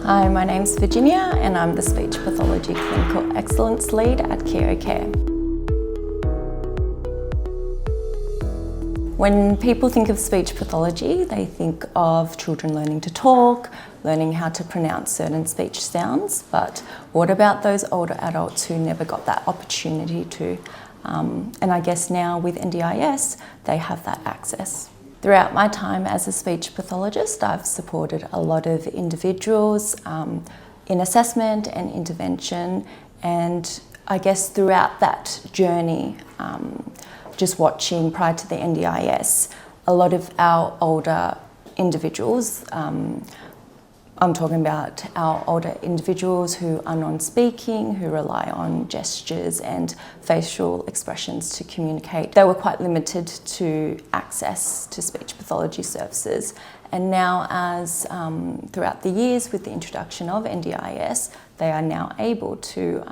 Hi, my name's Virginia and I'm the Speech Pathology Clinical Excellence Lead at Care. When people think of speech pathology, they think of children learning to talk, learning how to pronounce certain speech sounds, but what about those older adults who never got that opportunity to? And I guess now with NDIS, they have that access. Throughout my time as a speech pathologist, I've supported a lot of individuals in assessment and intervention, and I guess throughout that journey, just watching prior to the NDIS, a lot of our older individuals, I'm talking about our older individuals who are non-speaking, who rely on gestures and facial expressions to communicate. They were quite limited to access to speech pathology services. And now as throughout the years with the introduction of NDIS, they are now able to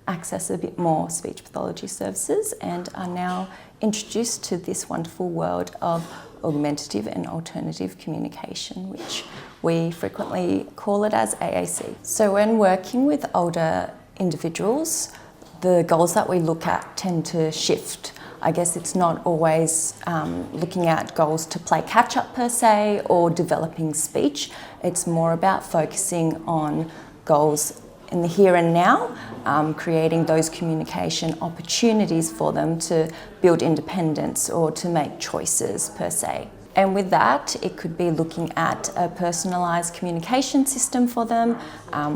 access a bit more speech pathology services and are now introduced to this wonderful world of augmentative and alternative communication, which we frequently call it as AAC. So when working with older individuals, the goals that we look at tend to shift. I guess it's not always looking at goals to play catch up per se or developing speech. It's more about focusing on goals in the here and now, creating those communication opportunities for them to build independence or to make choices per se. And with that, it could be looking at a personalised communication system for them,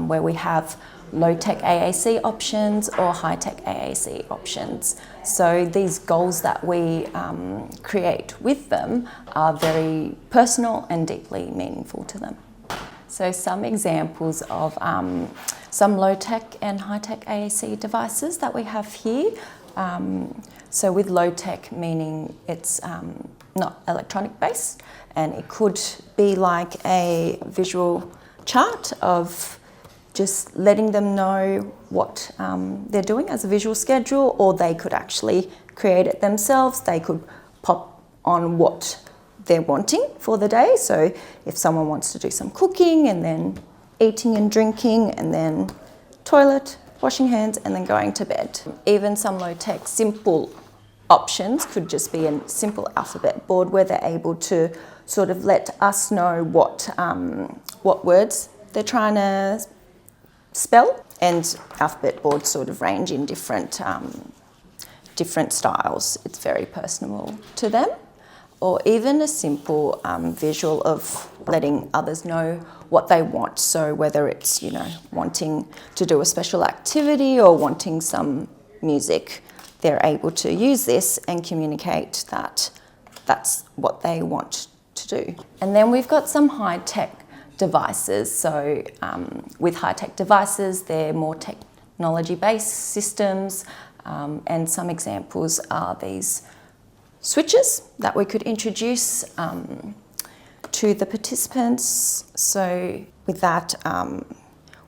where we have low-tech AAC options or high-tech AAC options. So these goals that we create with them are very personal and deeply meaningful to them. So some examples of some low-tech and high-tech AAC devices that we have here. So with low-tech, meaning it's not electronic based, and it could be like a visual chart of just letting them know what they're doing as a visual schedule, or they could actually create it themselves. They could pop on what they're wanting for the day. So if someone wants to do some cooking and then eating and drinking and then toilet, washing hands and then going to bed. Even some low-tech simple options could just be a simple alphabet board where they're able to sort of let us know what words they're trying to spell, and alphabet boards sort of range in different styles. It's very personal to them. Or even a simple visual of letting others know what they want. So whether it's, wanting to do a special activity or wanting some music, they're able to use this and communicate that that's what they want to do. And then we've got some high-tech devices. So with high-tech devices, they're more technology-based systems, and some examples are these switches that we could introduce to the participants. So with that,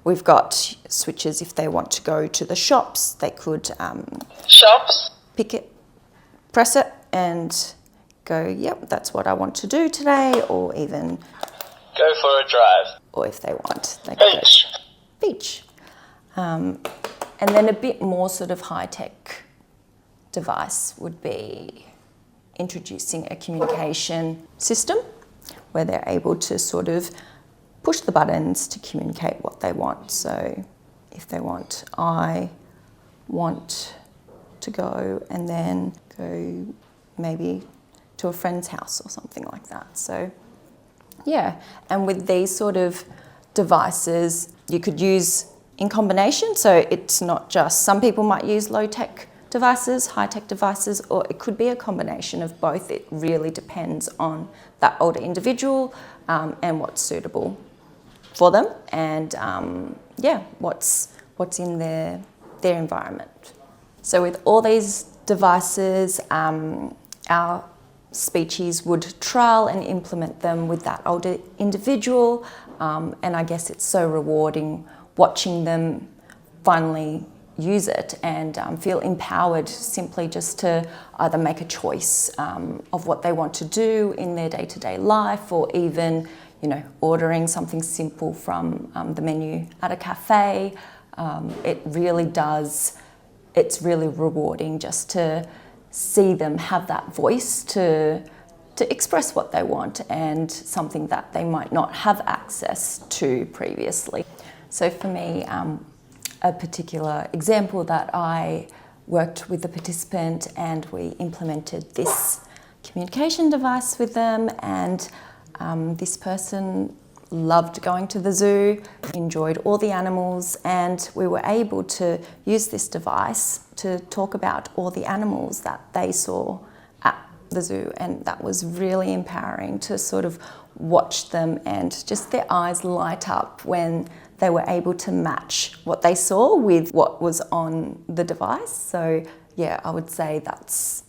we've got switches if they want to go to the shops, they could pick it, press it and go, yep, that's what I want to do today, or even go for a drive. Or if they want, they could Beach. go beach. And then a bit more sort of high-tech device would be introducing a communication system where they're able to sort of push the buttons to communicate what they want. So if they want, I want to go and then go maybe to a friend's house or something like that. So yeah, and with these sort of devices, you could use in combination. So it's not just, some people might use low-tech devices, high-tech devices, or it could be a combination of both. It really depends on that older individual and what's suitable for them, and what's in their environment. So with all these devices, our speechies would trial and implement them with that older individual, and I guess it's so rewarding watching them finally use it and feel empowered simply just to either make a choice of what they want to do in their day-to-day life, or even ordering something simple from the menu at a cafe. It's really rewarding just to see them have that voice to express what they want and something that they might not have access to previously. So for me, a particular example that I worked with the participant and we implemented this communication device with them, and this person loved going to the zoo, enjoyed all the animals, and we were able to use this device to talk about all the animals that they saw at the zoo, and that was really empowering to sort of watch them and just their eyes light up when they were able to match what they saw with what was on the device. So yeah, I would say that's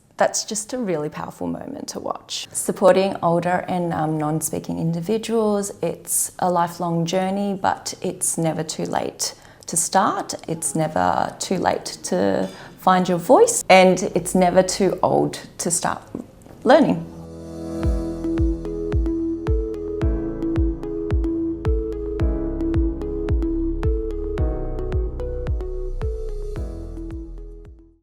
just a really powerful moment to watch. Supporting older and non-speaking individuals, it's a lifelong journey, but it's never too late to start. It's never too late to find your voice, and it's never too old to start learning.